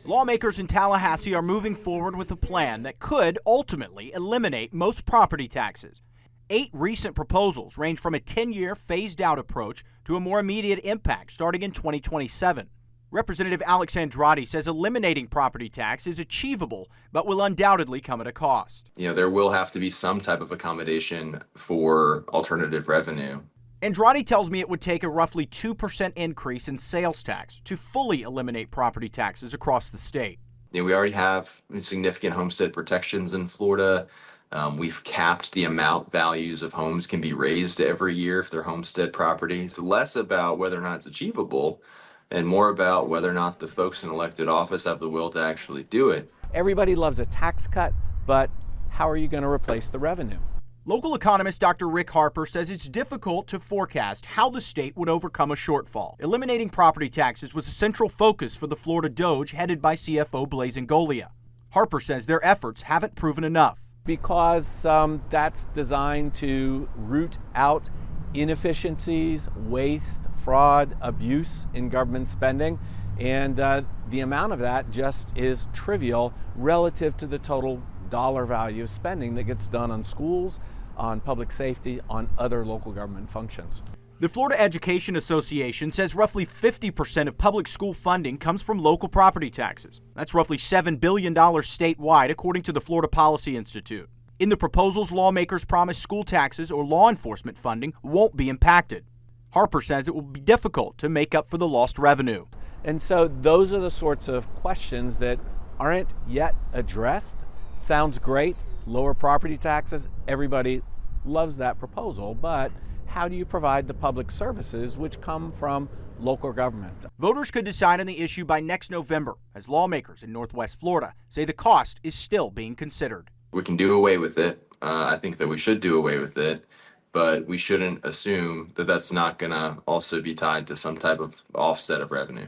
Lawmakers in Tallahassee are moving forward with a plan that could ultimately eliminate most property taxes. 8 recent proposals range from a 10-year phased-out approach to a more immediate impact starting in 2027. Representative Alex Andrade says eliminating property tax is achievable, but will undoubtedly come at a cost. There will have to be some type of accommodation for alternative revenue. Andrade tells me it would take a roughly 2% increase in sales tax to fully eliminate property taxes across the state. We already have significant homestead protections in Florida. We've capped the amount values of homes can be raised every year if they're homestead property. It's less about whether or not it's achievable and more about whether or not the folks in elected office have the will to actually do it. Everybody loves a tax cut, but how are you going to replace the revenue? Local economist Dr. Rick Harper says it's difficult to forecast how the state would overcome a shortfall. Eliminating property taxes was a central focus for the Florida Doge headed by CFO Blaise Ngolia. Harper says their efforts haven't proven enough. Because that's designed to root out inefficiencies, waste, fraud, abuse in government spending, and the amount of that just is trivial relative to the total dollar value of spending that gets done on schools, on public safety, on other local government functions. The Florida Education Association says roughly 50% of public school funding comes from local property taxes. That's roughly $7 billion statewide, according to the Florida Policy Institute. In the proposals, lawmakers promise school taxes or law enforcement funding won't be impacted. Harper says it will be difficult to make up for the lost revenue. And so those are the sorts of questions that aren't yet addressed. Sounds great, lower property taxes, everybody loves that proposal, but how do you provide the public services which come from local government? Voters could decide on the issue by next November, as lawmakers in Northwest Florida say the cost is still being considered. We can do away with it. I think that we should do away with it, but we shouldn't assume that that's not going to also be tied to some type of offset of revenue.